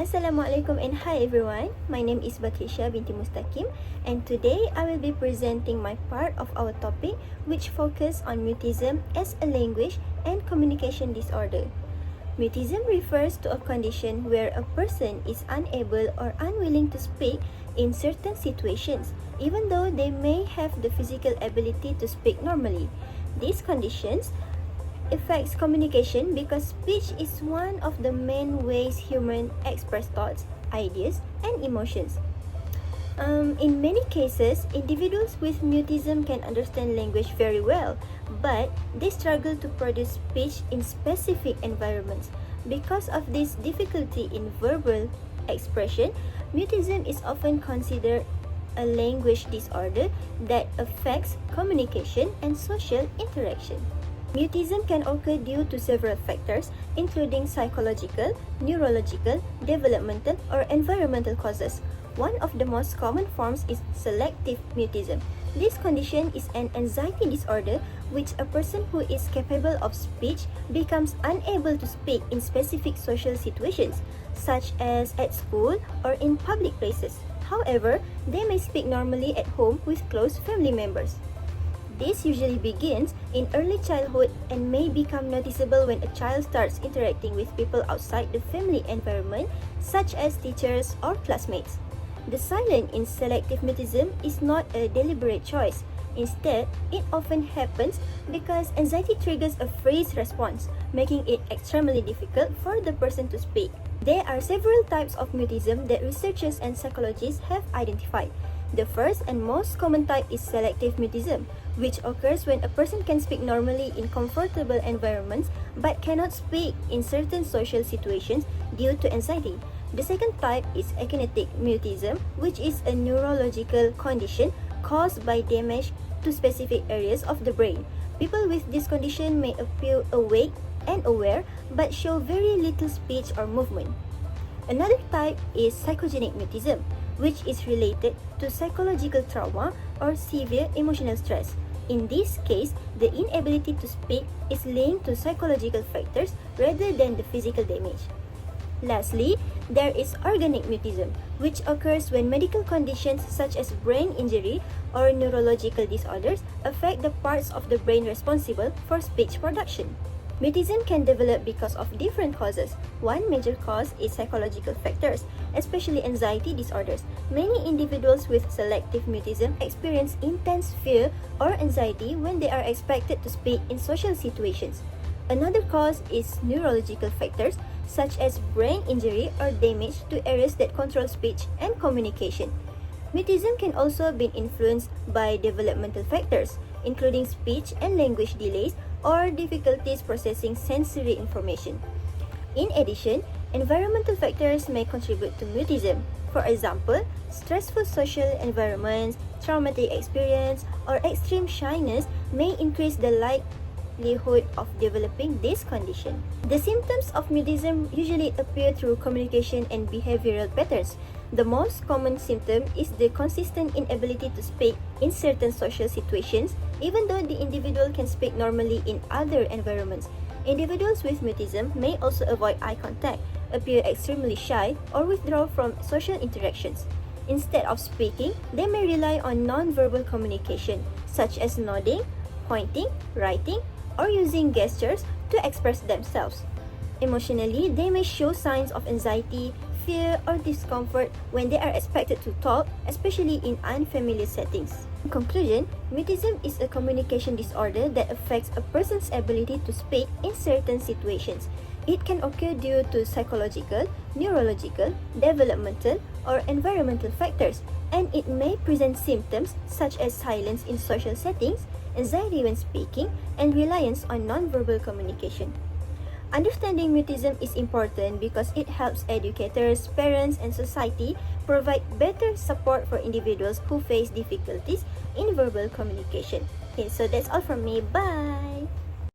Assalamualaikum and hi everyone. My name is Batrisha binti Mustaqim and today I will be presenting my part of our topic which focus on mutism as a language and communication disorder. Mutism refers to a condition where a person is unable or unwilling to speak in certain situations even though they may have the physical ability to speak normally. These conditions affects communication because speech is one of the main ways humans express thoughts, ideas, and emotions. In many cases, individuals with mutism can understand language very well, but they struggle to produce speech in specific environments. Because of this difficulty in verbal expression, mutism is often considered a language disorder that affects communication and social interaction. Mutism can occur due to several factors, including psychological, neurological, developmental, or environmental causes. One of the most common forms is selective mutism. This condition is an anxiety disorder which a person who is capable of speech becomes unable to speak in specific social situations, such as at school or in public places. However, they may speak normally at home with close family members. This usually begins in early childhood and may become noticeable when a child starts interacting with people outside the family environment, such as teachers or classmates. The silence in selective mutism is not a deliberate choice. Instead, it often happens because anxiety triggers a freeze response, making it extremely difficult for the person to speak. There are several types of mutism that researchers and psychologists have identified. The first and most common type is selective mutism, which occurs when a person can speak normally in comfortable environments but cannot speak in certain social situations due to anxiety. The second type is akinetic mutism, which is a neurological condition caused by damage to specific areas of the brain. People with this condition may appear awake and aware but show very little speech or movement. Another type is psychogenic mutism, which is related to psychological trauma or severe emotional stress. In this case, the inability to speak is linked to psychological factors rather than the physical damage. Lastly, there is organic mutism, which occurs when medical conditions such as brain injury or neurological disorders affect the parts of the brain responsible for speech production. Mutism can develop because of different causes. One major cause is psychological factors, especially anxiety disorders. Many individuals with selective mutism experience intense fear or anxiety when they are expected to speak in social situations. Another cause is neurological factors, such as brain injury or damage to areas that control speech and communication. Mutism can also be influenced by developmental factors, including speech and language delays or difficulties processing sensory information. In addition, environmental factors may contribute to mutism. For example, stressful social environments, traumatic experience, or extreme shyness may increase the likelihood of developing this condition. The symptoms of mutism usually appear through communication and behavioral patterns. The most common symptom is the consistent inability to speak in certain social situations, even though the individual can speak normally in other environments. Individuals with mutism may also avoid eye contact, appear extremely shy, or withdraw from social interactions. Instead of speaking, they may rely on non-verbal communication, such as nodding, pointing, writing, or using gestures to express themselves. Emotionally, they may show signs of anxiety, fear, or discomfort when they are expected to talk, especially in unfamiliar settings. In conclusion, mutism is a communication disorder that affects a person's ability to speak in certain situations. It can occur due to psychological, neurological, developmental, or environmental factors, and it may present symptoms such as silence in social settings, anxiety when speaking, and reliance on nonverbal communication. Understanding mutism is important because it helps educators, parents, and society provide better support for individuals who face difficulties in verbal communication. Okay, so that's all from me. Bye!